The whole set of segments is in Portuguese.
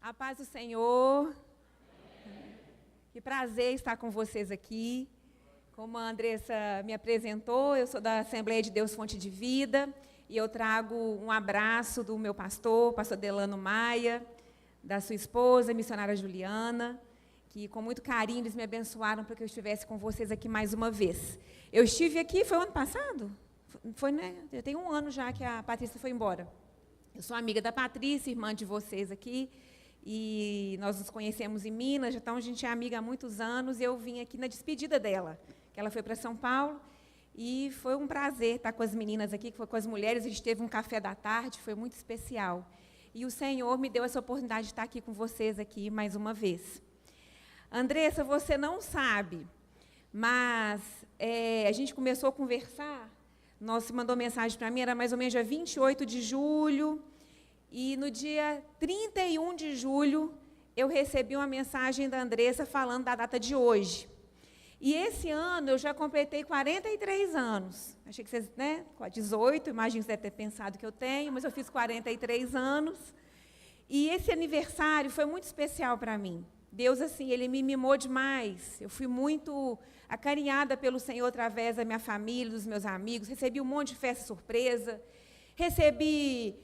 A paz do Senhor. Que prazer estar com vocês aqui. Como a Andressa me apresentou, eu sou da Assembleia de Deus Fonte de Vida e eu trago um abraço do meu pastor Delano Maia, da sua esposa, a missionária Juliana, que com muito carinho eles me abençoaram para que eu estivesse com vocês aqui mais uma vez. Eu estive aqui, foi o ano passado? Foi, né? Já tem um ano já que a Patrícia foi embora. Eu sou amiga da Patrícia, irmã de vocês aqui, e nós nos conhecemos em Minas, então a gente é amiga há muitos anos, e eu vim aqui na despedida dela, que ela foi para São Paulo, e foi um prazer estar com as meninas aqui, que foi com as mulheres, a gente teve um café da tarde, foi muito especial. E o Senhor me deu essa oportunidade de estar aqui com vocês aqui mais uma vez. Andressa, você não sabe, mas a gente começou a conversar, você mandou mensagem para mim, era mais ou menos dia 28 de julho, e no dia 31 de julho, eu recebi uma mensagem da Andressa falando da data de hoje. E esse ano eu já completei 43 anos. Achei que vocês, né, 18, imagino que você deve ter pensado que eu tenho, mas eu fiz 43 anos. E esse aniversário foi muito especial para mim. Deus, assim, Ele me mimou demais. Eu fui muito acarinhada pelo Senhor através da minha família, dos meus amigos. Recebi um monte de festa surpresa. Recebi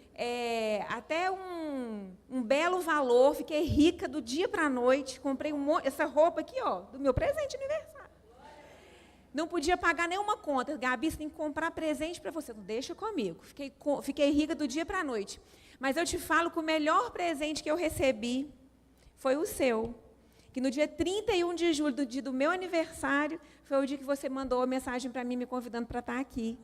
até um belo valor. Fiquei rica do dia para a noite. Comprei essa roupa aqui, ó, do meu presente de aniversário. Não podia pagar nenhuma conta. Gabi, você tem que comprar presente para você. Não deixa comigo. Fiquei rica do dia para a noite. Mas eu te falo que o melhor presente que eu recebi foi o seu, que no dia 31 de julho, do dia do meu aniversário, foi o dia que você mandou a mensagem para mim, me convidando para estar aqui.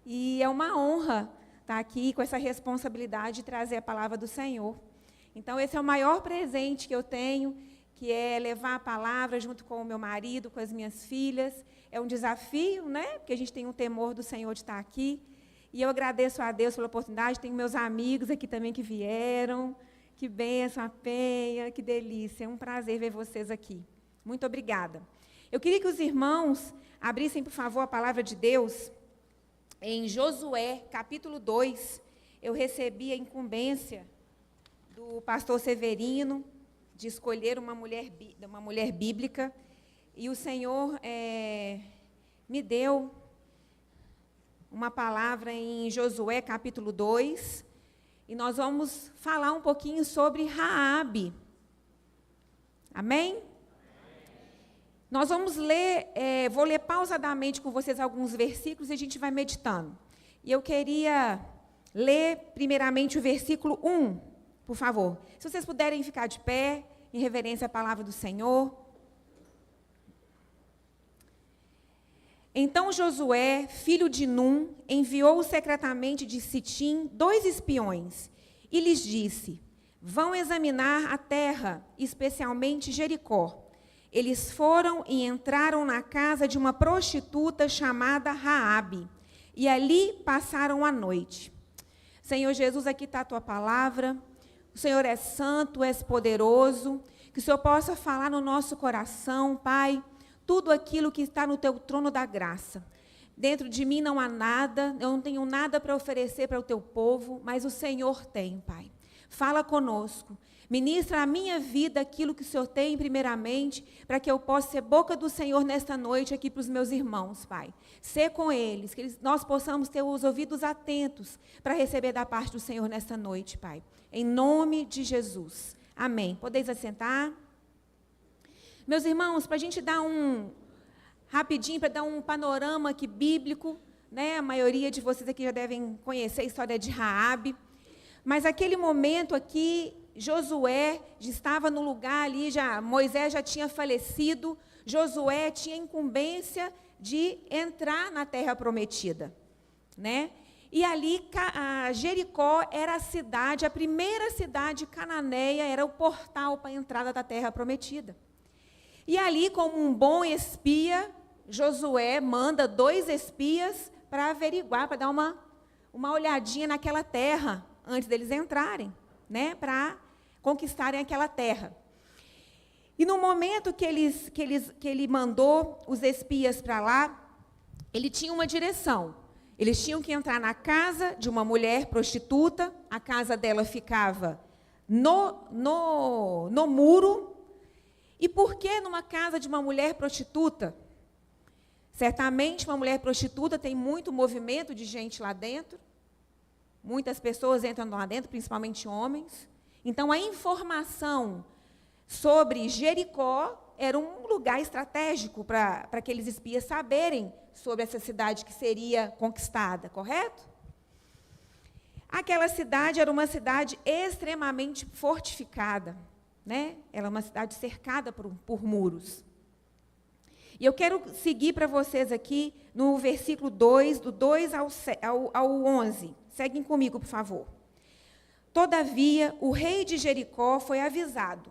E é uma honra estar aqui com essa responsabilidade de trazer a palavra do Senhor. Então, esse é o maior presente que eu tenho, que é levar a palavra junto com o meu marido, com as minhas filhas. É um desafio, né? Porque a gente tem um temor do Senhor de estar aqui. E eu agradeço a Deus pela oportunidade. Tenho meus amigos aqui também que vieram. Que bênção, a Penha, que delícia. É um prazer ver vocês aqui. Muito obrigada. Eu queria que os irmãos abrissem, por favor, a palavra de Deus em Josué, capítulo 2. Eu recebi a incumbência do pastor Severino de escolher uma mulher bíblica. E o Senhor me deu uma palavra em Josué, capítulo 2. E nós vamos falar um pouquinho sobre Raabe. Amém? Nós vamos ler, vou ler pausadamente com vocês alguns versículos e a gente vai meditando. E eu queria ler primeiramente o versículo 1, por favor. Se vocês puderem ficar de pé, em reverência à palavra do Senhor. Então Josué, filho de Num, enviou secretamente de Sitim 2 espiões e lhes disse: vão examinar a terra, especialmente Jericó. Eles foram e entraram na casa de uma prostituta chamada Raabe, e ali passaram a noite. Senhor Jesus, aqui está a tua palavra. O Senhor é santo, és poderoso, que o Senhor possa falar no nosso coração, Pai, tudo aquilo que está no teu trono da graça. Dentro de mim não há nada, eu não tenho nada para oferecer para o teu povo, mas o Senhor tem, Pai. Fala conosco, ministra a minha vida aquilo que o Senhor tem primeiramente, para que eu possa ser boca do Senhor nesta noite aqui para os meus irmãos, Pai. Ser com eles, que nós possamos ter os ouvidos atentos para receber da parte do Senhor nesta noite, Pai. Em nome de Jesus. Amém. Podeis assentar? Meus irmãos, para a gente dar rapidinho, para dar um panorama aqui bíblico, né? A maioria de vocês aqui já devem conhecer a história de Raabe, mas aquele momento aqui, Josué estava no lugar ali, Moisés já tinha falecido, Josué tinha incumbência de entrar na terra prometida, né? E ali, Jericó era a cidade, a primeira cidade cananeia, era o portal para a entrada da terra prometida. E ali, como um bom espia, Josué manda 2 espias para averiguar, para dar uma olhadinha naquela terra, antes deles entrarem, né, para conquistarem aquela terra. E no momento que ele mandou os espias para lá, ele tinha uma direção. Eles tinham que entrar na casa de uma mulher prostituta, a casa dela ficava no muro. E por que numa casa de uma mulher prostituta? Certamente uma mulher prostituta tem muito movimento de gente lá dentro. Muitas pessoas entram lá dentro, principalmente homens. Então, a informação sobre Jericó era um lugar estratégico para aqueles espias saberem sobre essa cidade que seria conquistada, correto? Aquela cidade era uma cidade extremamente fortificada, né? Ela é uma cidade cercada por muros. E eu quero seguir para vocês aqui no versículo 2, do 2 ao 11. Seguem comigo, por favor. Todavia, o rei de Jericó foi avisado.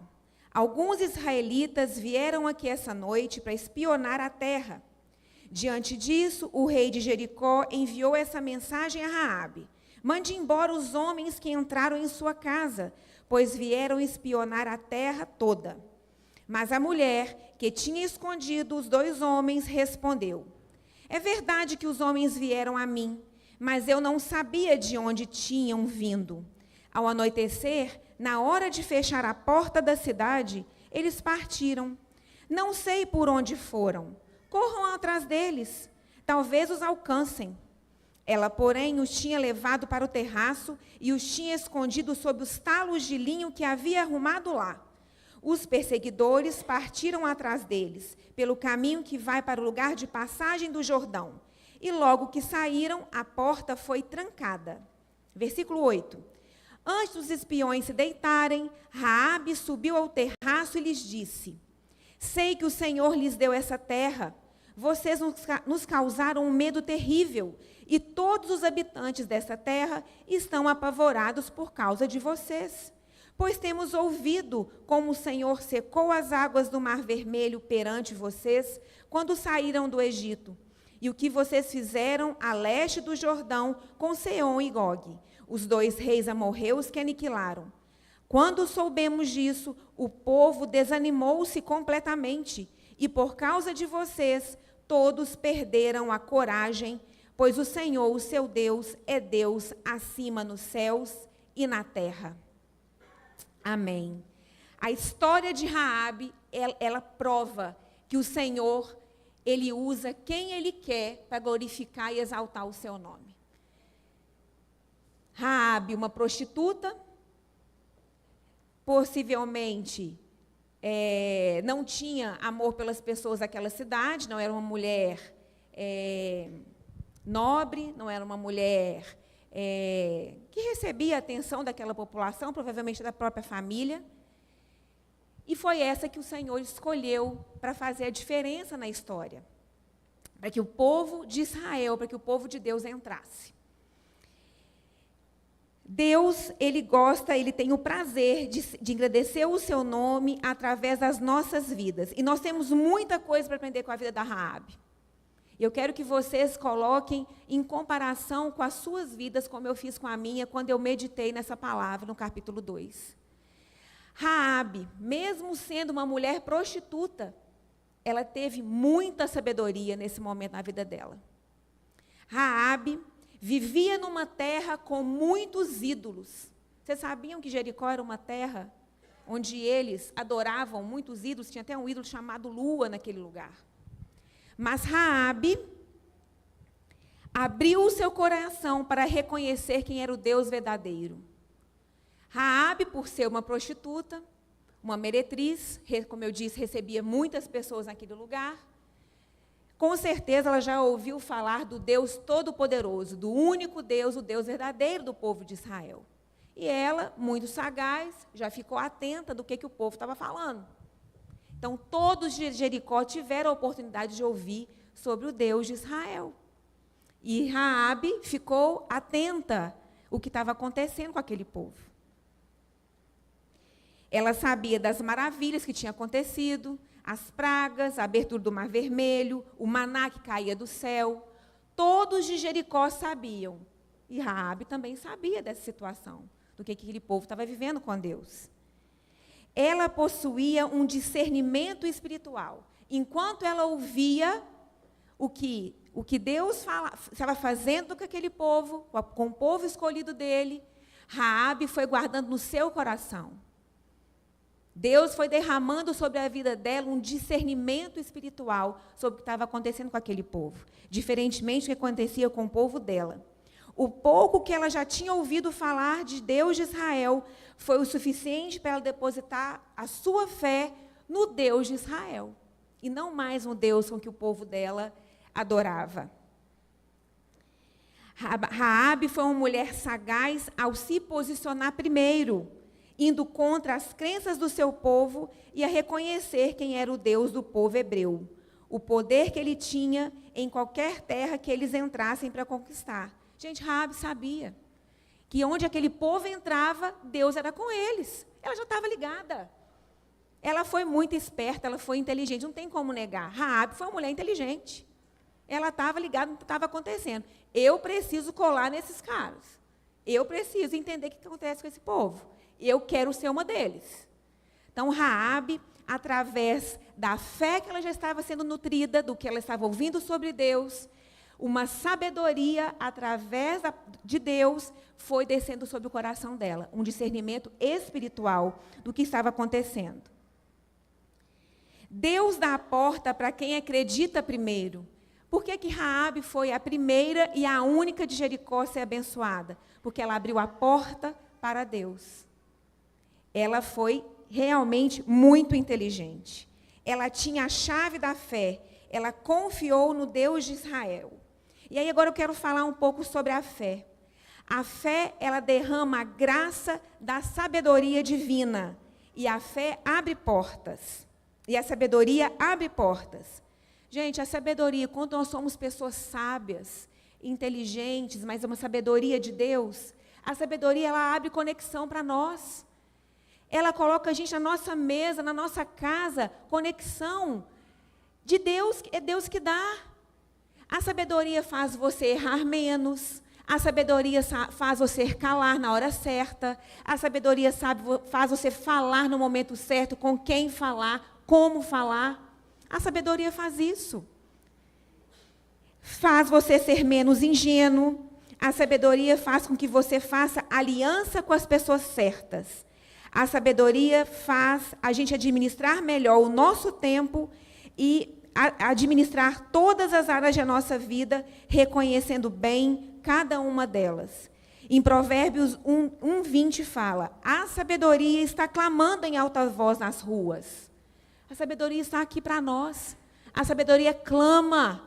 Alguns israelitas vieram aqui essa noite para espionar a terra. Diante disso, o rei de Jericó enviou essa mensagem a Raabe: mande embora os homens que entraram em sua casa, pois vieram espionar a terra toda. Mas a mulher, que tinha escondido os 2 homens, respondeu: é verdade que os homens vieram a mim, mas eu não sabia de onde tinham vindo. Ao anoitecer, na hora de fechar a porta da cidade, eles partiram. Não sei por onde foram. Corram atrás deles. Talvez os alcancem. Ela, porém, os tinha levado para o terraço e os tinha escondido sob os talos de linho que havia arrumado lá. Os perseguidores partiram atrás deles, pelo caminho que vai para o lugar de passagem do Jordão. E logo que saíram, a porta foi trancada. Versículo 8. Antes dos espiões se deitarem, Raabe subiu ao terraço e lhes disse: sei que o Senhor lhes deu essa terra. Vocês nos causaram um medo terrível, e todos os habitantes dessa terra estão apavorados por causa de vocês. Pois temos ouvido como o Senhor secou as águas do Mar Vermelho perante vocês, quando saíram do Egito, e o que vocês fizeram a leste do Jordão com Seom e Gogue, os 2 reis amorreus que aniquilaram. Quando soubemos disso, o povo desanimou-se completamente, e por causa de vocês, todos perderam a coragem, pois o Senhor, o seu Deus, é Deus acima nos céus e na terra. Amém. A história de Raabe, ela prova que o Senhor, Ele usa quem Ele quer para glorificar e exaltar o seu nome. Raabe, uma prostituta, possivelmente não tinha amor pelas pessoas daquela cidade, não era uma mulher nobre, não era uma mulher que recebia a atenção daquela população, provavelmente da própria família. E foi essa que o Senhor escolheu para fazer a diferença na história, para que o povo de Israel, para que o povo de Deus entrasse. Deus, Ele gosta, Ele tem o prazer de engrandecer o seu nome através das nossas vidas. E nós temos muita coisa para aprender com a vida da Raabe. Eu quero que vocês coloquem em comparação com as suas vidas, como eu fiz com a minha, quando eu meditei nessa palavra no capítulo 2. Raabe, mesmo sendo uma mulher prostituta, ela teve muita sabedoria nesse momento na vida dela. Raabe vivia numa terra com muitos ídolos. Vocês sabiam que Jericó era uma terra onde eles adoravam muitos ídolos? Tinha até um ídolo chamado Lua naquele lugar. Mas Raabe abriu o seu coração para reconhecer quem era o Deus verdadeiro. Raabe, por ser uma prostituta, uma meretriz, como eu disse, recebia muitas pessoas naquele lugar. Com certeza ela já ouviu falar do Deus Todo-Poderoso, do único Deus, o Deus verdadeiro do povo de Israel. E ela, muito sagaz, já ficou atenta do que o povo estava falando. Então, todos de Jericó tiveram a oportunidade de ouvir sobre o Deus de Israel. E Raabe ficou atenta ao que estava acontecendo com aquele povo. Ela sabia das maravilhas que tinham acontecido, as pragas, a abertura do Mar Vermelho, o maná que caía do céu. Todos de Jericó sabiam. E Raabe também sabia dessa situação, do que aquele povo estava vivendo com Deus. Ela possuía um discernimento espiritual. Enquanto ela ouvia o que Deus estava fazendo com aquele povo, com o povo escolhido dele, Raabe foi guardando no seu coração. Deus foi derramando sobre a vida dela um discernimento espiritual sobre o que estava acontecendo com aquele povo, diferentemente do que acontecia com o povo dela. O pouco que ela já tinha ouvido falar de Deus de Israel foi o suficiente para ela depositar a sua fé no Deus de Israel, e não mais no Deus com que o povo dela adorava. Raabe foi uma mulher sagaz ao se posicionar primeiro, indo contra as crenças do seu povo e a reconhecer quem era o Deus do povo hebreu, o poder que ele tinha em qualquer terra que eles entrassem para conquistar. Gente, Raabe sabia que onde aquele povo entrava, Deus era com eles. Ela já estava ligada. Ela foi muito esperta, ela foi inteligente, não tem como negar. Raabe foi uma mulher inteligente. Ela estava ligada no que estava acontecendo. Eu preciso colar nesses caras. Eu preciso entender o que acontece com esse povo. Eu quero ser uma deles. Então, Raabe, através da fé que ela já estava sendo nutrida, do que ela estava ouvindo sobre Deus, uma sabedoria através de Deus foi descendo sobre o coração dela, um discernimento espiritual do que estava acontecendo. Deus dá a porta para quem acredita primeiro. Por que Raabe foi a primeira e a única de Jericó a ser abençoada? Porque ela abriu a porta para Deus. Ela foi realmente muito inteligente. Ela tinha a chave da fé. Ela confiou no Deus de Israel. E aí agora eu quero falar um pouco sobre a fé. A fé, ela derrama a graça da sabedoria divina. E a fé abre portas. E a sabedoria abre portas. Gente, a sabedoria, quando nós somos pessoas sábias, inteligentes, mas é uma sabedoria de Deus, a sabedoria, ela abre conexão para nós. Ela coloca a gente na nossa mesa, na nossa casa, conexão de Deus, é Deus que dá. A sabedoria faz você errar menos, a sabedoria faz você calar na hora certa, a sabedoria faz você falar no momento certo, com quem falar, como falar. A sabedoria faz isso. Faz você ser menos ingênuo. A sabedoria faz com que você faça aliança com as pessoas certas. A sabedoria faz a gente administrar melhor o nosso tempo e administrar todas as áreas da nossa vida, reconhecendo bem cada uma delas. Em Provérbios 1:20 fala: a sabedoria está clamando em alta voz nas ruas. A sabedoria está aqui para nós. A sabedoria clama.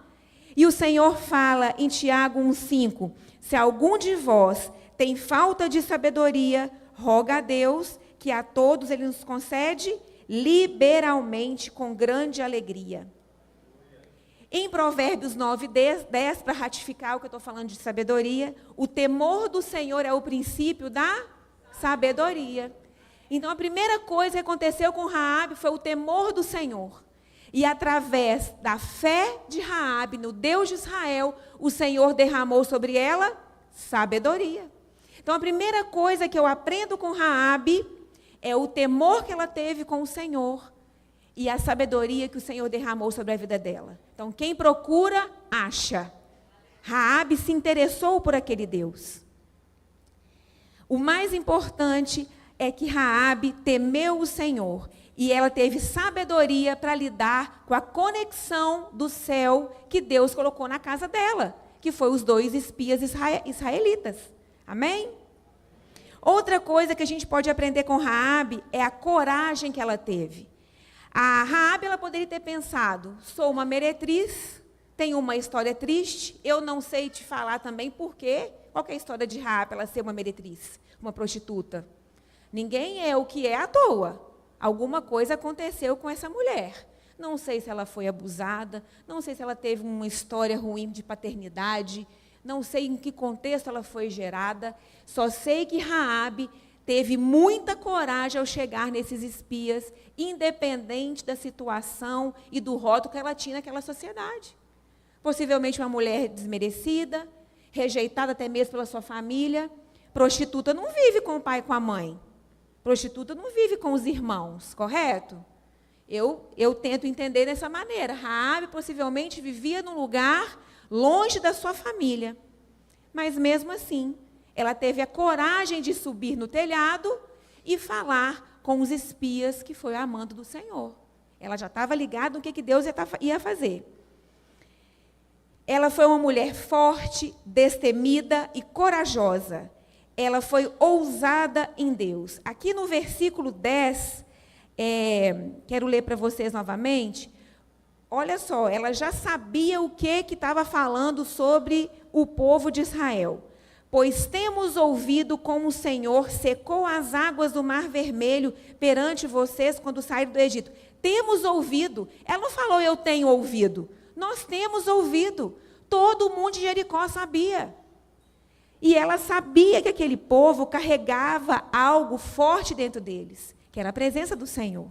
E o Senhor fala em Tiago 1:5: se algum de vós tem falta de sabedoria, roga a Deus, que a todos Ele nos concede liberalmente, com grande alegria. Em Provérbios 9:10, para ratificar o que eu estou falando de sabedoria, o temor do Senhor é o princípio da sabedoria. Então, a primeira coisa que aconteceu com Raabe foi o temor do Senhor. E através da fé de Raabe no Deus de Israel, o Senhor derramou sobre ela sabedoria. Então, a primeira coisa que eu aprendo com Raabe é o temor que ela teve com o Senhor e a sabedoria que o Senhor derramou sobre a vida dela. Então, quem procura, acha. Raabe se interessou por aquele Deus. O mais importante é que Raabe temeu o Senhor e ela teve sabedoria para lidar com a conexão do céu que Deus colocou na casa dela, que foi os 2 espias israelitas. Amém? Outra coisa que a gente pode aprender com Raabe é a coragem que ela teve. A Raabe, ela poderia ter pensado: sou uma meretriz, tenho uma história triste, eu não sei te falar também por quê. Qual que é a história de Raabe, ela ser uma meretriz, uma prostituta? Ninguém é o que é à toa. Alguma coisa aconteceu com essa mulher. Não sei se ela foi abusada, não sei se ela teve uma história ruim de paternidade, não sei em que contexto ela foi gerada, só sei que Raabe teve muita coragem ao chegar nesses espias, independente da situação e do rótulo que ela tinha naquela sociedade. Possivelmente uma mulher desmerecida, rejeitada até mesmo pela sua família. Prostituta não vive com o pai e com a mãe. Prostituta não vive com os irmãos, correto? Eu tento entender dessa maneira. Raabe possivelmente vivia num lugar longe da sua família. Mas mesmo assim, ela teve a coragem de subir no telhado e falar com os espias que foi a mando do Senhor. Ela já estava ligada no que Deus ia fazer. Ela foi uma mulher forte, destemida e corajosa. Ela foi ousada em Deus. Aqui no versículo 10, quero ler para vocês novamente. Olha só, ela já sabia o que estava falando sobre o povo de Israel. Pois temos ouvido como o Senhor secou as águas do Mar Vermelho perante vocês quando saíram do Egito. Temos ouvido. Ela não falou, eu tenho ouvido. Nós temos ouvido. Todo mundo de Jericó sabia. E ela sabia que aquele povo carregava algo forte dentro deles, que era a presença do Senhor.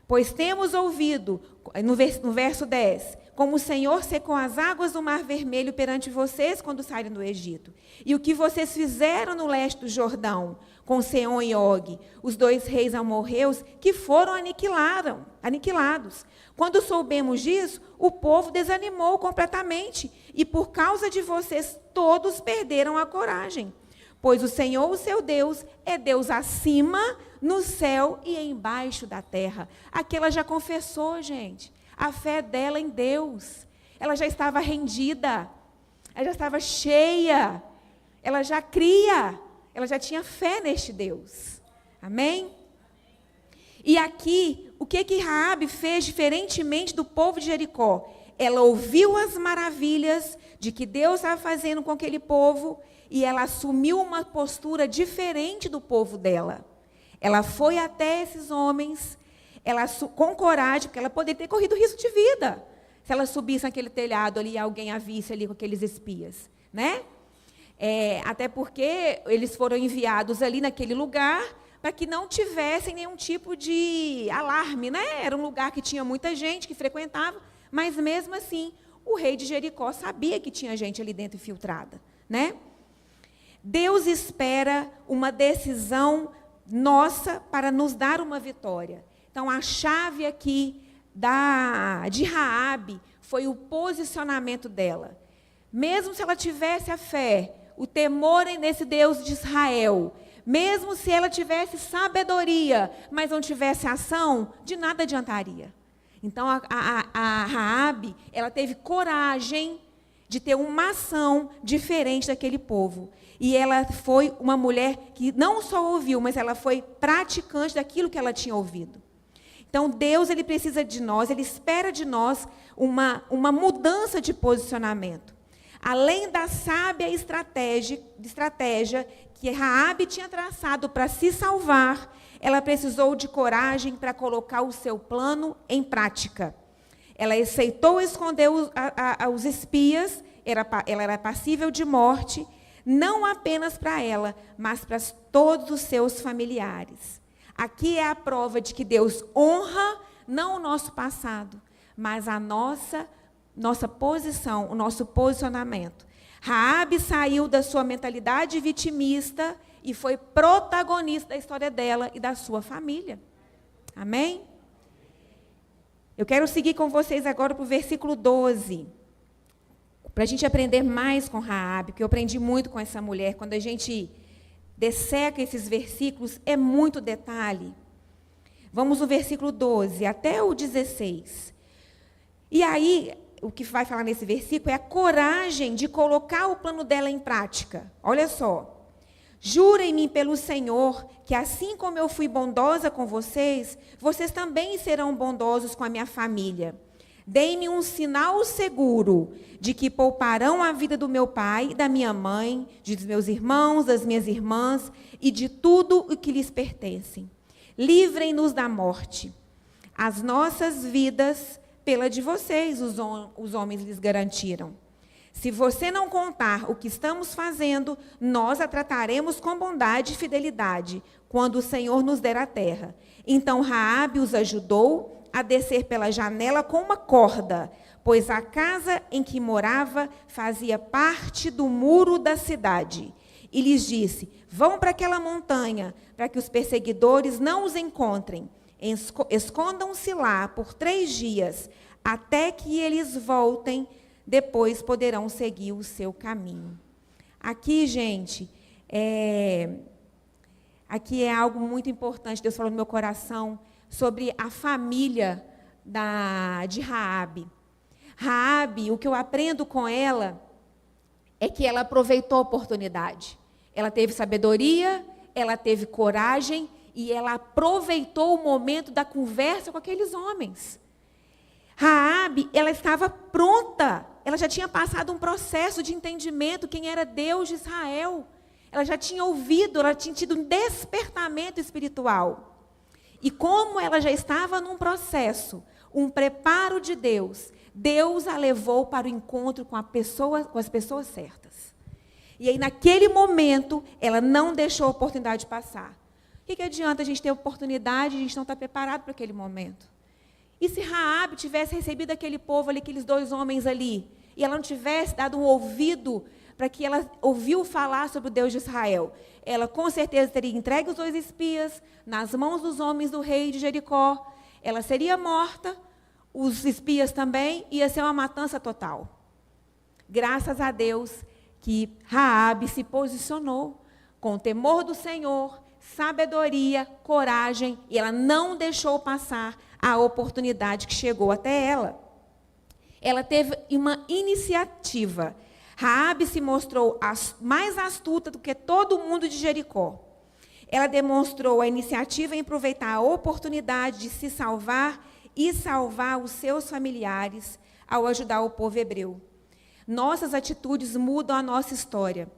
Pois temos ouvido, no verso 10, como o Senhor secou as águas do Mar Vermelho perante vocês quando saíram do Egito. E o que vocês fizeram no leste do Jordão, com Seom e Og, os 2 reis amorreus, que foram aniquilados. Quando soubemos disso, o povo desanimou completamente. E por causa de vocês, todos perderam a coragem. Pois o Senhor, o seu Deus, é Deus acima, no céu e embaixo da terra. Aqui ela já confessou, gente, a fé dela em Deus. Ela já estava rendida, ela já estava cheia, ela já cria, ela já tinha fé neste Deus. Amém? E aqui, o que Raabe fez diferentemente do povo de Jericó? Ela ouviu as maravilhas de que Deus estava fazendo com aquele povo e ela assumiu uma postura diferente do povo dela. Ela foi até esses homens, com coragem, porque ela poderia ter corrido risco de vida, se ela subisse naquele telhado ali e alguém a visse ali com aqueles espias, né? Até porque eles foram enviados ali naquele lugar para que não tivessem nenhum tipo de alarme, né? Era um lugar que tinha muita gente que frequentava, mas mesmo assim, o rei de Jericó sabia que tinha gente ali dentro infiltrada, né? Deus espera uma decisão nossa para nos dar uma vitória. Então, a chave aqui de Raabe foi o posicionamento dela. Mesmo se ela tivesse a fé, o temor nesse Deus de Israel, mesmo se ela tivesse sabedoria, mas não tivesse ação, de nada adiantaria. Então, a Raabe, ela teve coragem de ter uma ação diferente daquele povo. E ela foi uma mulher que não só ouviu, mas ela foi praticante daquilo que ela tinha ouvido. Então, Deus, ele precisa de nós, ele espera de nós uma mudança de posicionamento. Além da sábia estratégia que Raabe tinha traçado para se salvar, ela precisou de coragem para colocar o seu plano em prática. Ela aceitou esconder os espias, ela era passível de morte, não apenas para ela, mas para todos os seus familiares. Aqui é a prova de que Deus honra não o nosso passado, mas a nossa posição, o nosso posicionamento. Raabe saiu da sua mentalidade vitimista e foi protagonista da história dela e da sua família. Amém? Eu quero seguir com vocês agora para o versículo 12. Para a gente aprender mais com Raabe, porque eu aprendi muito com essa mulher. Quando a gente desseca esses versículos, é muito detalhe. Vamos no versículo 12 até o 16. E aí, o que vai falar nesse versículo é a coragem de colocar o plano dela em prática. Olha só. Jurem-me pelo Senhor, que assim como eu fui bondosa com vocês, vocês também serão bondosos com a minha família. Deem-me um sinal seguro de que pouparão a vida do meu pai e da minha mãe, dos meus irmãos, das minhas irmãs e de tudo o que lhes pertence. Livrem-nos da morte. As nossas vidas, pela de vocês, os homens lhes garantiram. Se você não contar o que estamos fazendo, nós a trataremos com bondade e fidelidade, quando o Senhor nos der a terra. Então Raabe os ajudou a descer pela janela com uma corda, pois a casa em que morava fazia parte do muro da cidade. E lhes disse, vão para aquela montanha, para que os perseguidores não os encontrem. Escondam-se lá por 3 dias, até que eles voltem, depois poderão seguir o seu caminho. Aqui, gente, aqui é algo muito importante, Deus falou no meu coração, sobre a família de Raabe. Raabe, o que eu aprendo com ela é que ela aproveitou a oportunidade. Ela teve sabedoria, ela teve coragem e ela aproveitou o momento da conversa com aqueles homens. Raabe, ela estava pronta. Ela já tinha passado um processo de entendimento quem era Deus de Israel. Ela já tinha ouvido, ela tinha tido um despertamento espiritual. E como ela já estava num processo, um preparo de Deus, Deus a levou para o encontro com as pessoas certas. E aí, naquele momento, ela não deixou a oportunidade passar. O que adianta a gente ter oportunidade e a gente não estar preparado para aquele momento? E se Raabe tivesse recebido aquele povo ali, aqueles 2 homens ali, e ela não tivesse dado um ouvido para que ela ouviu falar sobre o Deus de Israel, ela com certeza teria entregue os 2 espias nas mãos dos homens do rei de Jericó, ela seria morta, os espias também, ia ser uma matança total. Graças a Deus que Raabe se posicionou com temor do Senhor, sabedoria, coragem, e ela não deixou passar a oportunidade que chegou até ela. Ela teve uma iniciativa. Raabe se mostrou mais astuta do que todo mundo de Jericó. Ela demonstrou a iniciativa em aproveitar a oportunidade de se salvar e salvar os seus familiares ao ajudar o povo hebreu. Nossas atitudes mudam a nossa história.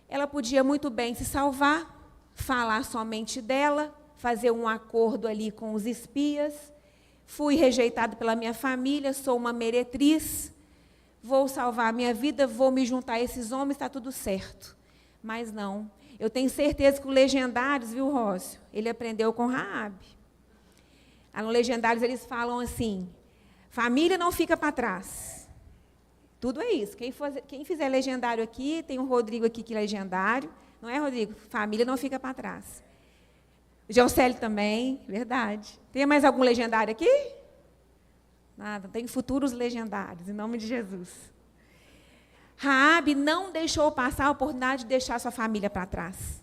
Ela podia muito bem se salvar, falar somente dela, fazer um acordo ali com os espias. Fui rejeitado pela minha família, sou uma meretriz, vou salvar a minha vida, vou me juntar a esses homens, está tudo certo. Mas não. Eu tenho certeza que o Legendários, viu, Rócio? Ele aprendeu com Raabe. No Legendários eles falam assim, família não fica para trás. Tudo é isso. Quem fizer Legendário aqui, tem o Rodrigo aqui que é Legendário. Não é, Rodrigo? Família não fica para trás. Geocélio também, verdade. Tem mais algum Legendário aqui? Nada, tem futuros legendários, em nome de Jesus. Raabe não deixou passar a oportunidade de deixar sua família para trás.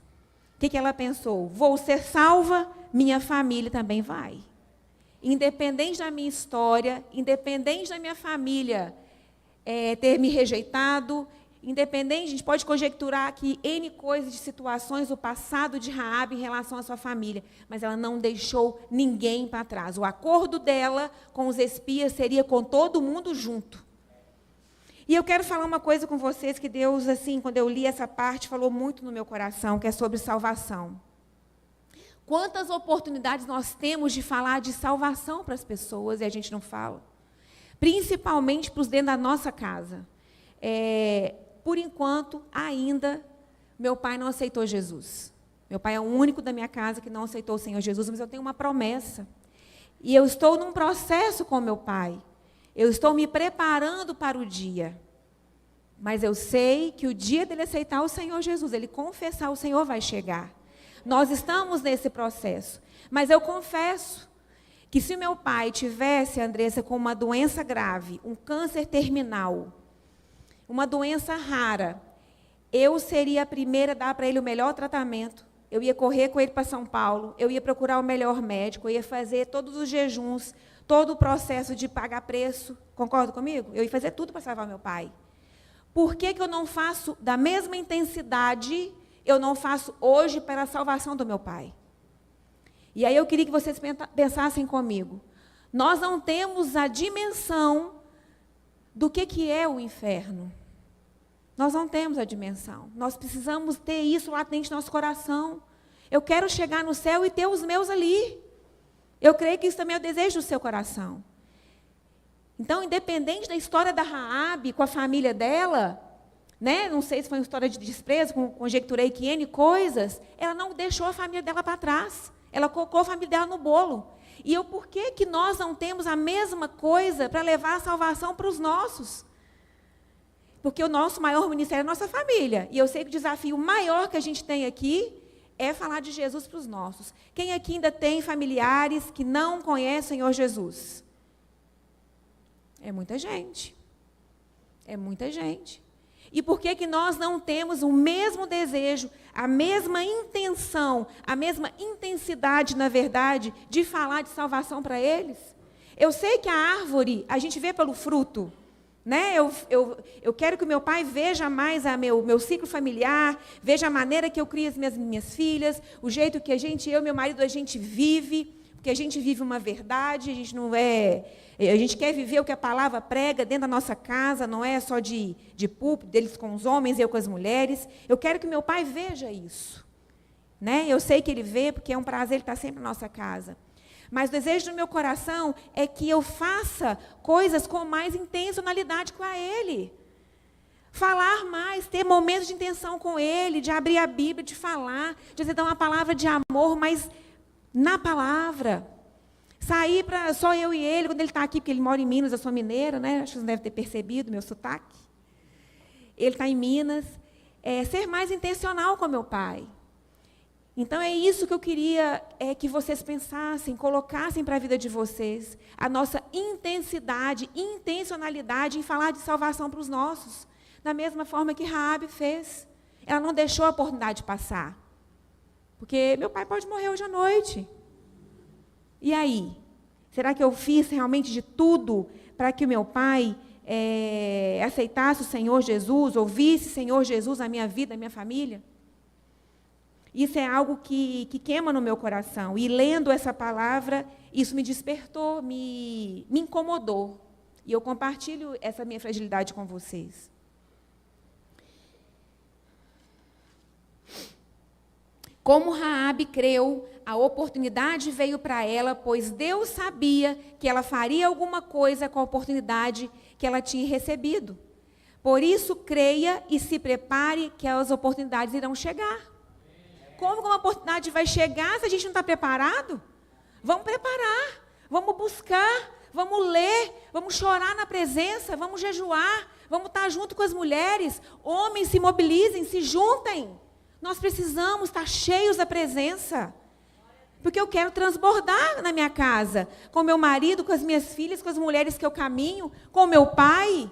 O que ela pensou? Vou ser salva, minha família também vai. Independente da minha história, independente da minha família ter me rejeitado, independente, a gente pode conjecturar aqui N coisas de situações do passado de Raabe em relação à sua família, mas ela não deixou ninguém para trás. O acordo dela com os espias seria com todo mundo junto. E eu quero falar uma coisa com vocês que Deus, assim, quando eu li essa parte, falou muito no meu coração, que é sobre salvação. Quantas oportunidades nós temos de falar de salvação para as pessoas e a gente não fala? Principalmente para os dentro da nossa casa. Por enquanto, ainda, meu pai não aceitou Jesus. Meu pai é o único da minha casa que não aceitou o Senhor Jesus, mas eu tenho uma promessa. E eu estou num processo com meu pai. Eu estou me preparando para o dia. Mas eu sei que o dia dele aceitar o Senhor Jesus, ele confessar o Senhor, vai chegar. Nós estamos nesse processo. Mas eu confesso que se meu pai tivesse, Andressa, com uma doença grave, um câncer terminal, uma doença rara, eu seria a primeira a dar para ele o melhor tratamento. Eu ia correr com ele para São Paulo, eu ia procurar o melhor médico, eu ia fazer todos os jejuns, todo o processo de pagar preço. Concorda comigo? Eu ia fazer tudo para salvar meu pai. Por que eu não faço da mesma intensidade, eu não faço hoje para a salvação do meu pai? E aí eu queria que vocês pensassem comigo. Nós não temos a dimensão do que é o inferno. Nós não temos a dimensão. Nós precisamos ter isso latente no nosso coração. Eu quero chegar no céu e ter os meus ali. Eu creio que isso também é o desejo do seu coração. Então, independente da história da Raabe com a família dela, né? Não sei se foi uma história de desprezo, conjecturei que N coisas, ela não deixou a família dela para trás. Ela colocou a família dela no bolo. E por que nós não temos a mesma coisa para levar a salvação para os nossos? Porque o nosso maior ministério é a nossa família. E eu sei que o desafio maior que a gente tem aqui é falar de Jesus para os nossos. Quem aqui ainda tem familiares que não conhecem o Senhor Jesus? É muita gente. É muita gente. E por que nós não temos o mesmo desejo, a mesma intenção, a mesma intensidade, na verdade, de falar de salvação para eles? Eu sei que a árvore, a gente vê pelo fruto, né? Eu quero que o meu pai veja mais meu ciclo familiar, veja a maneira que eu crio as minhas filhas, o jeito que eu e meu marido, a gente vive, porque a gente vive uma verdade, a gente quer viver o que a palavra prega dentro da nossa casa, não é só de púlpito, deles com os homens, eu com as mulheres. Eu quero que meu pai veja isso, né? Eu sei que ele vê, porque é um prazer ele estar sempre na nossa casa. Mas o desejo do meu coração é que eu faça coisas com mais intencionalidade com ele. Falar mais, ter momentos de intenção com ele, de abrir a Bíblia, de falar, de dar uma palavra de amor, mas na palavra. Sair para só eu e ele, quando ele está aqui, porque ele mora em Minas, eu sou mineira, né? Acho que vocês devem ter percebido meu sotaque. Ele está em Minas. Ser mais intencional com meu pai. Então, é isso que eu queria que vocês pensassem, colocassem para a vida de vocês, a nossa intensidade, intencionalidade em falar de salvação para os nossos, da mesma forma que Raabe fez. Ela não deixou a oportunidade passar. Porque meu pai pode morrer hoje à noite. E aí? Será que eu fiz realmente de tudo para que o meu pai aceitasse o Senhor Jesus, ouvisse o Senhor Jesus na minha vida, na minha família? Isso é algo que queima no meu coração. E lendo essa palavra, isso me despertou, me incomodou. E eu compartilho essa minha fragilidade com vocês. Como Raabe creu, a oportunidade veio para ela, pois Deus sabia que ela faria alguma coisa com a oportunidade que ela tinha recebido. Por isso, creia e se prepare que as oportunidades irão chegar. Como uma oportunidade vai chegar se a gente não está preparado? Vamos preparar, vamos buscar, vamos ler, vamos chorar na presença, vamos jejuar, vamos estar junto com as mulheres. Homens, se mobilizem, se juntem. Nós precisamos estar cheios da presença. Porque eu quero transbordar na minha casa, com meu marido, com as minhas filhas, com as mulheres que eu caminho, com meu pai.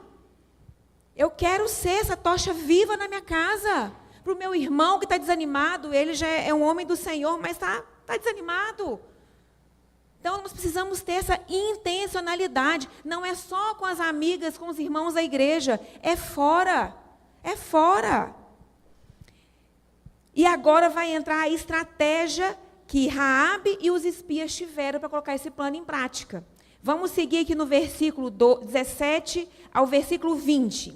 Eu quero ser essa tocha viva na minha casa. Para o meu irmão que está desanimado, ele já é um homem do Senhor, mas está desanimado. Então, nós precisamos ter essa intencionalidade. Não é só com as amigas, com os irmãos da igreja. É fora. É fora. E agora vai entrar a estratégia que Raabe e os espias tiveram para colocar esse plano em prática. Vamos seguir aqui no versículo 17 ao versículo 20.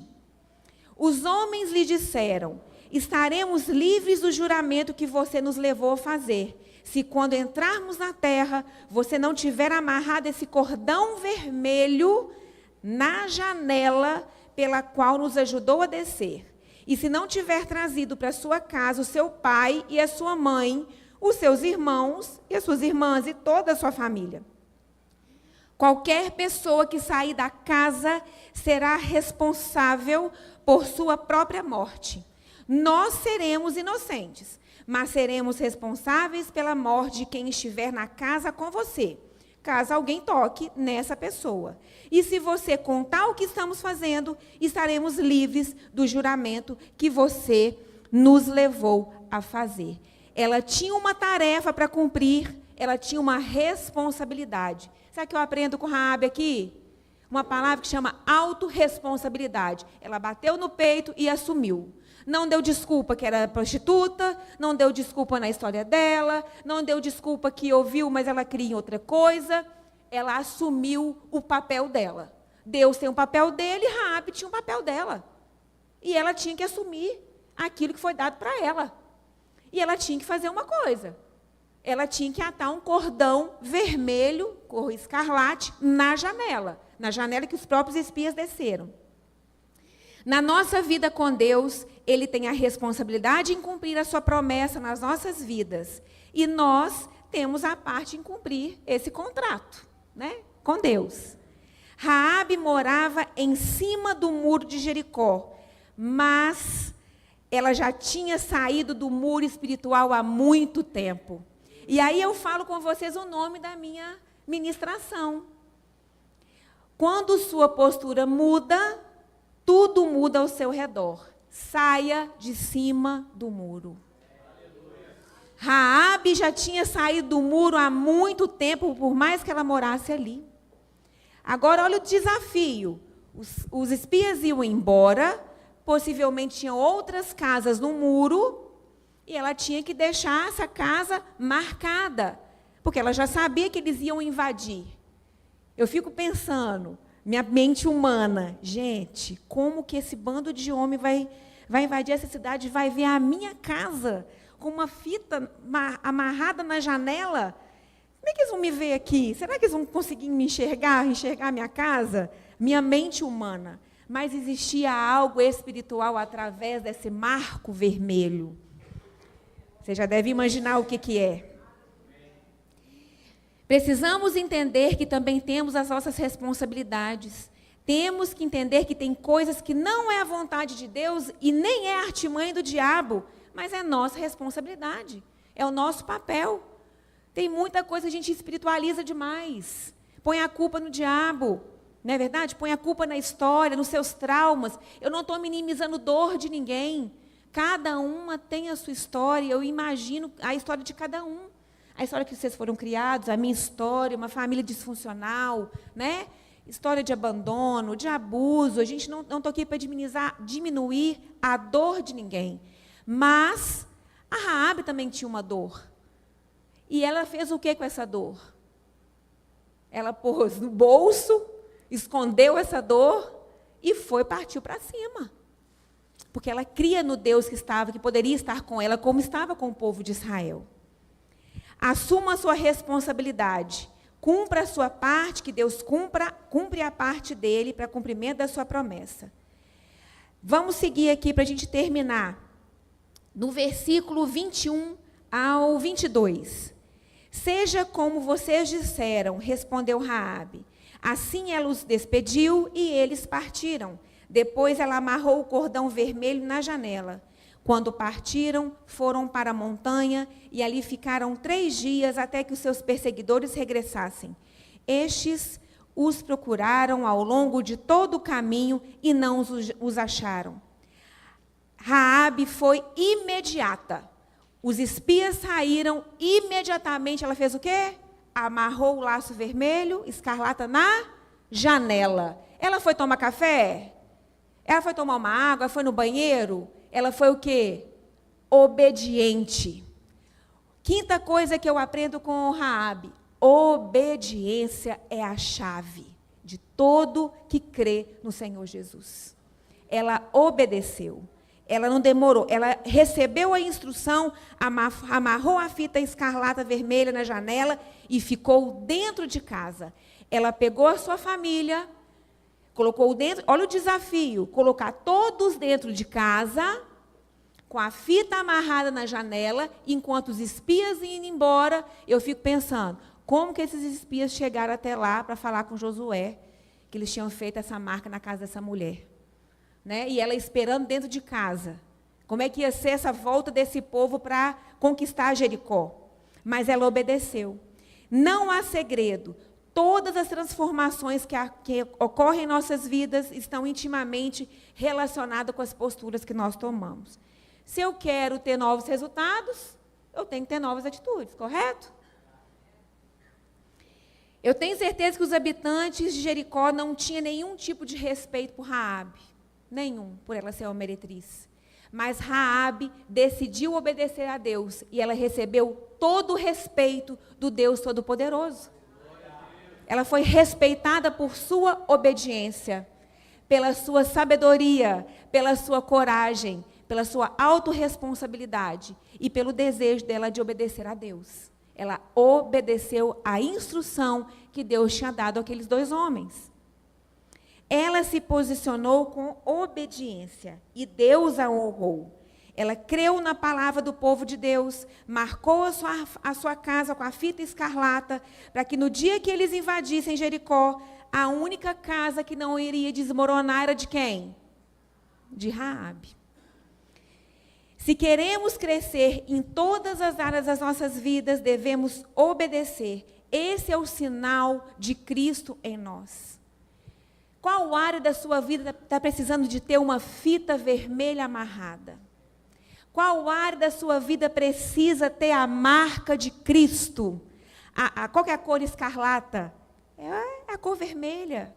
Os homens lhe disseram: estaremos livres do juramento que você nos levou a fazer, se quando entrarmos na terra, você não tiver amarrado esse cordão vermelho na janela pela qual nos ajudou a descer. E se não tiver trazido para sua casa o seu pai e a sua mãe, os seus irmãos e as suas irmãs e toda a sua família. Qualquer pessoa que sair da casa será responsável por sua própria morte. Nós seremos inocentes, mas seremos responsáveis pela morte de quem estiver na casa com você, caso alguém toque nessa pessoa. E se você contar o que estamos fazendo, estaremos livres do juramento que você nos levou a fazer. Ela tinha uma tarefa para cumprir, ela tinha uma responsabilidade. Sabe o que eu aprendo com Raabe aqui? Uma palavra que chama autorresponsabilidade. Ela bateu no peito e assumiu. Não deu desculpa que era prostituta, não deu desculpa na história dela, não deu desculpa que ouviu, mas ela cria em outra coisa. Ela assumiu o papel dela. Deus tem um papel dele, Raabe tinha um papel dela. E ela tinha que assumir aquilo que foi dado para ela. E ela tinha que fazer uma coisa. Ela tinha que atar um cordão vermelho, cor escarlate, na janela que os próprios espias desceram. Na nossa vida com Deus, Ele tem a responsabilidade em cumprir a sua promessa nas nossas vidas. E nós temos a parte em cumprir esse contrato, né, com Deus. Raabe morava em cima do muro de Jericó, mas ela já tinha saído do muro espiritual há muito tempo. E aí eu falo com vocês o nome da minha ministração. Quando sua postura muda, tudo muda ao seu redor. saia de cima do muro. Raabe já tinha saído do muro há muito tempo, por mais que ela morasse ali. Agora, olha o desafio. Os espias iam embora, possivelmente tinham outras casas no muro, e ela tinha que deixar essa casa marcada, porque ela já sabia que eles iam invadir. Eu fico pensando, minha mente humana, gente, como que esse bando de homem vai invadir essa cidade, vai ver a minha casa com uma fita amarrada na janela? Como é que eles vão me ver aqui? Será que eles vão conseguir me enxergar a minha casa? Minha mente humana. Mas existia algo espiritual através desse marco vermelho. Você já deve imaginar o que é. Precisamos entender que também temos as nossas responsabilidades. Temos que entender que tem coisas que não é a vontade de Deus e nem é a artimanha do diabo, mas é nossa responsabilidade, é o nosso papel. Tem muita coisa que a gente espiritualiza demais. Põe a culpa no diabo, não é verdade? Põe a culpa na história, nos seus traumas. Eu não estou minimizando dor de ninguém. Cada uma tem a sua história, eu imagino a história de cada um. A história que vocês foram criados, a minha história, uma família disfuncional, né? História de abandono, de abuso. A gente não está aqui para diminuir a dor de ninguém. Mas a Raabe também tinha uma dor. E ela fez o que com essa dor? Ela pôs no bolso, escondeu essa dor e partiu para cima. Porque ela cria no Deus que poderia estar com ela, como estava com o povo de Israel. Assuma a sua responsabilidade. Cumpra a sua parte, que Deus cumpre a parte dele para cumprimento da sua promessa. Vamos seguir aqui para a gente terminar. No versículo 21 ao 22. Seja como vocês disseram, respondeu Raabe. Assim ela os despediu e eles partiram. Depois ela amarrou o cordão vermelho na janela. Quando partiram, foram para a montanha e ali ficaram 3 dias até que os seus perseguidores regressassem. Estes os procuraram ao longo de todo o caminho e não os acharam. Raabe foi imediata. Os espias saíram imediatamente. Ela fez o quê? Amarrou o laço vermelho, escarlata na janela. Ela foi tomar café? Ela foi tomar uma água? Foi no banheiro? Ela foi o quê? Obediente. Quinta coisa que eu aprendo com Raabe: obediência é a chave de todo que crê no Senhor Jesus. Ela obedeceu. Ela não demorou. Ela recebeu a instrução, amarrou a fita escarlata vermelha na janela e ficou dentro de casa. Ela pegou a sua família, colocou dentro. Olha o desafio: colocar todos dentro de casa, com a fita amarrada na janela, enquanto os espias iam embora. Eu fico pensando, como que esses espias chegaram até lá para falar com Josué, que eles tinham feito essa marca na casa dessa mulher? Né? E ela esperando dentro de casa. Como é que ia ser essa volta desse povo para conquistar Jericó? Mas ela obedeceu. Não há segredo. Todas as transformações que ocorrem em nossas vidas estão intimamente relacionadas com as posturas que nós tomamos. Se eu quero ter novos resultados, eu tenho que ter novas atitudes, correto? Eu tenho certeza que os habitantes de Jericó não tinham nenhum tipo de respeito por Raabe. Nenhum, por ela ser uma meretriz. Mas Raabe decidiu obedecer a Deus e ela recebeu todo o respeito do Deus Todo-Poderoso. Ela foi respeitada por sua obediência, pela sua sabedoria, pela sua coragem, pela sua autorresponsabilidade e pelo desejo dela de obedecer a Deus. Ela obedeceu à instrução que Deus tinha dado àqueles 2 homens. Ela se posicionou com obediência e Deus a honrou. Ela creu na palavra do povo de Deus, marcou a sua casa com a fita escarlata, para que no dia que eles invadissem Jericó, a única casa que não iria desmoronar era de quem? De Raabe. Se queremos crescer em todas as áreas das nossas vidas, devemos obedecer. Esse é o sinal de Cristo em nós. Qual área da sua vida está precisando de ter uma fita vermelha amarrada? Qual área da sua vida precisa ter a marca de Cristo? Qual que é a cor escarlata? É a cor vermelha.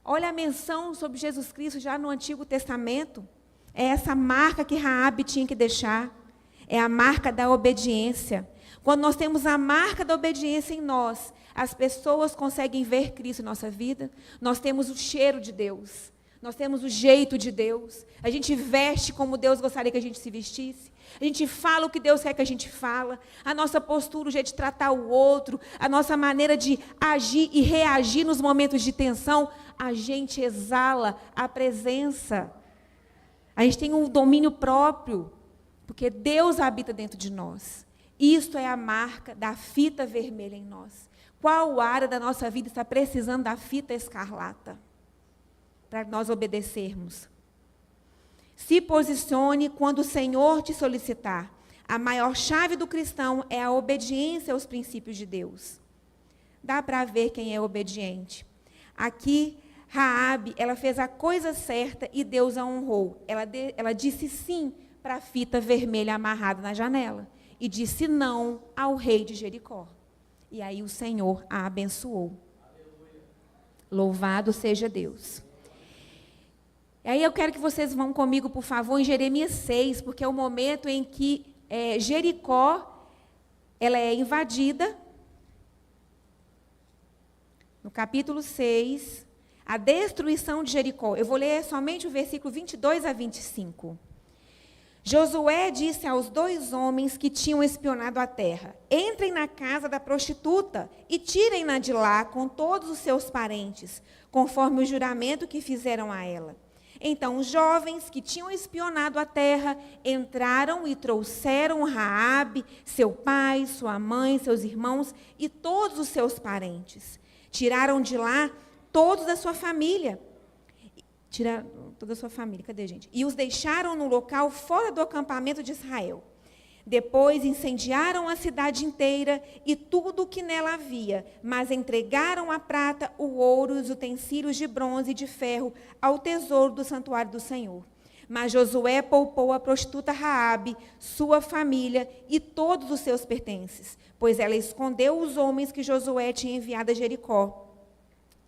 Olha a menção sobre Jesus Cristo já no Antigo Testamento. É essa marca que Raabe tinha que deixar. É a marca da obediência. Quando nós temos a marca da obediência em nós, as pessoas conseguem ver Cristo em nossa vida. Nós temos o cheiro de Deus. Nós temos o jeito de Deus. A gente veste como Deus gostaria que a gente se vestisse. A gente fala o que Deus quer que a gente fala. A nossa postura, o jeito de tratar o outro, a nossa maneira de agir e reagir nos momentos de tensão, a gente exala a presença. A gente tem um domínio próprio, porque Deus habita dentro de nós. Isto é a marca da fita vermelha em nós. Qual área da nossa vida está precisando da fita escarlata? Para nós obedecermos. Se posicione quando o Senhor te solicitar. A maior chave do cristão é a obediência aos princípios de Deus. Dá para ver quem é obediente. Aqui, Raabe, ela fez a coisa certa e Deus a honrou. Ela disse sim para a fita vermelha amarrada na janela. E disse não ao rei de Jericó. E aí o Senhor a abençoou. Aleluia. Louvado seja Deus. E aí eu quero que vocês vão comigo, por favor, em Jeremias 6, porque é o momento em que Jericó ela é invadida. No capítulo 6, a destruição de Jericó. Eu vou ler somente o versículo 22 a 25. Josué disse aos 2 homens que tinham espionado a terra: entrem na casa da prostituta e tirem-na de lá com todos os seus parentes, conforme o juramento que fizeram a ela. Então os jovens que tinham espionado a terra entraram e trouxeram Raabe, seu pai, sua mãe, seus irmãos e todos os seus parentes. Tiraram de lá todos da sua família. Toda a sua família, cadê, gente? E os deixaram no local fora do acampamento de Israel. Depois incendiaram a cidade inteira e tudo o que nela havia, mas entregaram a prata, o ouro e os utensílios de bronze e de ferro ao tesouro do santuário do Senhor. Mas Josué poupou a prostituta Raabe, sua família e todos os seus pertences, pois ela escondeu os homens que Josué tinha enviado a Jericó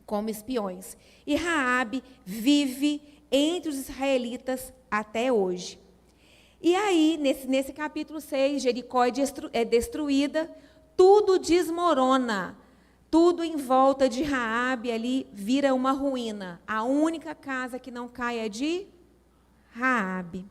como espiões. E Raabe vive entre os israelitas até hoje. E aí, nesse capítulo 6, Jericó é destruída, tudo desmorona, tudo em volta de Raabe ali vira uma ruína. A única casa que não cai é de Raabe.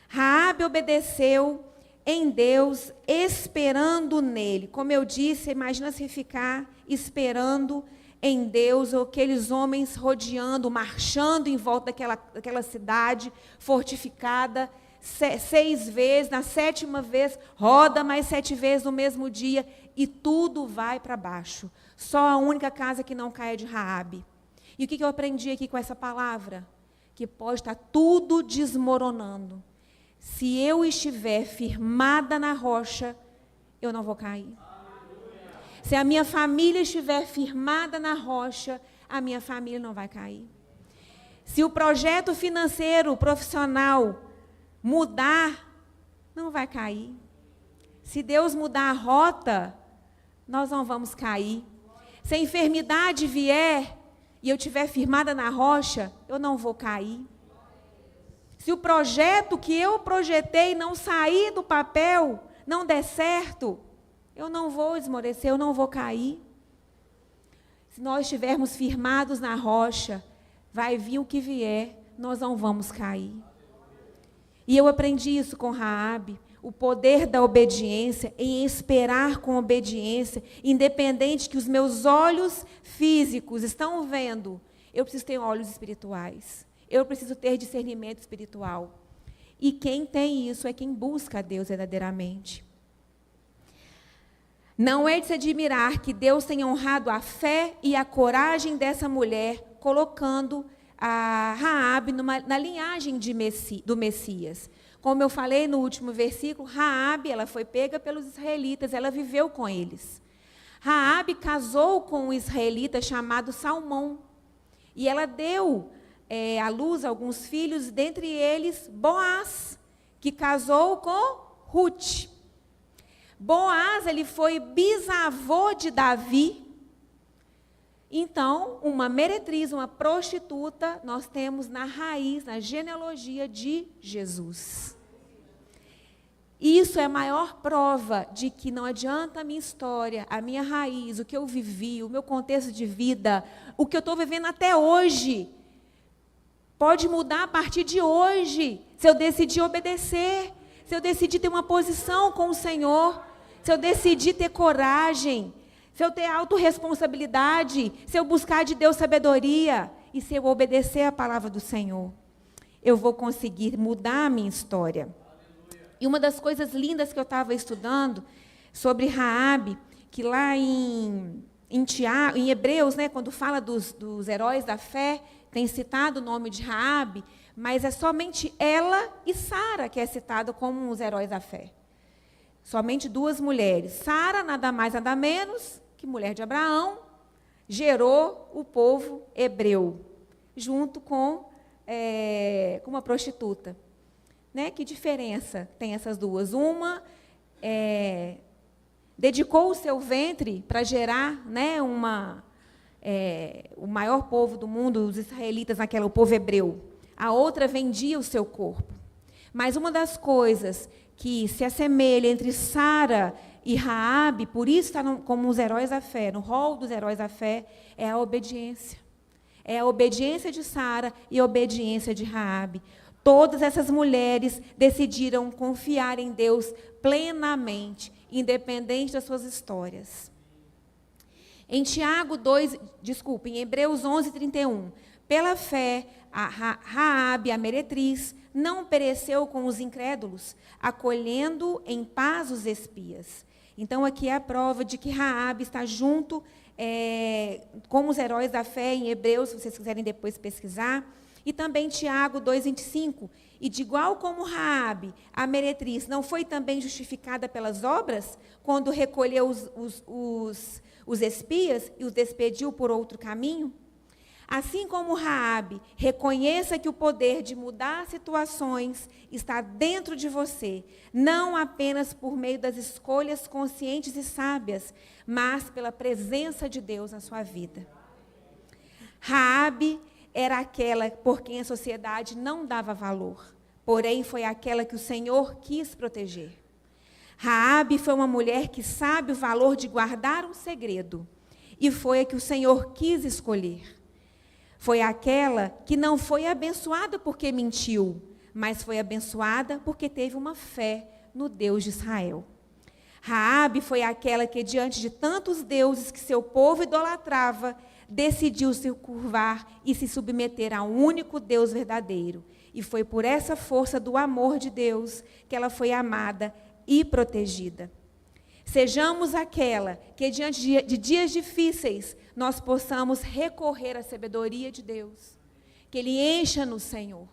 Raabe obedeceu em Deus, esperando nele. Como eu disse, imagina se ficar esperando em Deus, ou aqueles homens rodeando, marchando em volta daquela cidade fortificada, 6 vezes, na 7ª vez, roda mais 7 vezes no mesmo dia, e tudo vai para baixo. Só a única casa que não cai é de Raabe. E o que eu aprendi aqui com essa palavra? Que pode estar tudo desmoronando. Se eu estiver firmada na rocha, eu não vou cair. Se a minha família estiver firmada na rocha, a minha família não vai cair. Se o projeto financeiro, profissional mudar, não vai cair. Se Deus mudar a rota, nós não vamos cair. Se a enfermidade vier e eu estiver firmada na rocha, eu não vou cair. Se o projeto que eu projetei não sair do papel, não der certo, eu não vou esmorecer, eu não vou cair. Se nós estivermos firmados na rocha, vai vir o que vier, nós não vamos cair. E eu aprendi isso com Raabe, o poder da obediência, em esperar com obediência, independente que os meus olhos físicos estão vendo, eu preciso ter olhos espirituais. Eu preciso ter discernimento espiritual. E quem tem isso é quem busca a Deus verdadeiramente. Não é de se admirar que Deus tenha honrado a fé e a coragem dessa mulher, colocando a Raabe na linhagem do Messias. Como eu falei no último versículo, Raabe, ela foi pega pelos israelitas, ela viveu com eles. Raabe casou com um israelita chamado Salmão. E ela deu à luz alguns filhos, dentre eles Boaz, que casou com Ruth. Boaz, ele foi bisavô de Davi. Então, uma meretriz, uma prostituta, nós temos na raiz, na genealogia de Jesus. Isso é a maior prova de que não adianta a minha história, a minha raiz, o que eu vivi, o meu contexto de vida, o que eu estou vivendo até hoje. Pode mudar a partir de hoje, se eu decidir obedecer, se eu decidir ter uma posição com o Senhor, se eu decidir ter coragem, se eu ter autorresponsabilidade, se eu buscar de Deus sabedoria e se eu obedecer a palavra do Senhor, eu vou conseguir mudar a minha história. E uma das coisas lindas que eu estava estudando sobre Raabe, que lá em Hebreus, né, quando fala dos heróis da fé, tem citado o nome de Raabe, mas é somente ela e Sara que é citada como os heróis da fé. Somente duas mulheres. Sara, nada mais, nada menos que mulher de Abraão, gerou o povo hebreu, junto com uma prostituta. Né? Que diferença tem essas duas? Uma dedicou o seu ventre para gerar, né, o maior povo do mundo, os israelitas, o povo hebreu. A outra vendia o seu corpo. Mas uma das coisas que se assemelha entre Sara e Raabe, por isso está como os heróis da fé, no rol dos heróis da fé, é a obediência. É a obediência de Sara e a obediência de Raabe. Todas essas mulheres decidiram confiar em Deus plenamente, independente das suas histórias. Em Hebreus 11:31, pela fé, Raabe, a meretriz, não pereceu com os incrédulos, acolhendo em paz os espias. Então, aqui é a prova de que Raabe está junto como os heróis da fé em Hebreus, se vocês quiserem depois pesquisar. E também Tiago 2:25, e de igual como Raabe, a meretriz, não foi também justificada pelas obras, quando recolheu os espias e os despediu por outro caminho? Assim como Raabe, reconheça que o poder de mudar situações está dentro de você, não apenas por meio das escolhas conscientes e sábias, mas pela presença de Deus na sua vida. Raabe era aquela por quem a sociedade não dava valor, porém foi aquela que o Senhor quis proteger. Raabe foi uma mulher que sabe o valor de guardar um segredo, e foi a que o Senhor quis escolher. Foi aquela que não foi abençoada porque mentiu, mas foi abençoada porque teve uma fé no Deus de Israel. Raabe foi aquela que, diante de tantos deuses que seu povo idolatrava, decidiu se curvar e se submeter a um único Deus verdadeiro. E foi por essa força do amor de Deus que ela foi amada e protegida. Sejamos aquela que, diante de dias difíceis, nós possamos recorrer à sabedoria de Deus. Que Ele encha-nos, Senhor,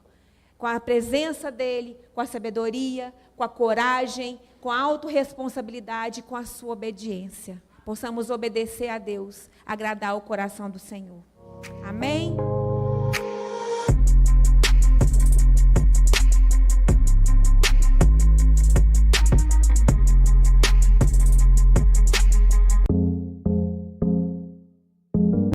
com a presença dEle, com a sabedoria, com a coragem, com a autorresponsabilidade, com a sua obediência. Possamos obedecer a Deus, agradar o coração do Senhor. Amém?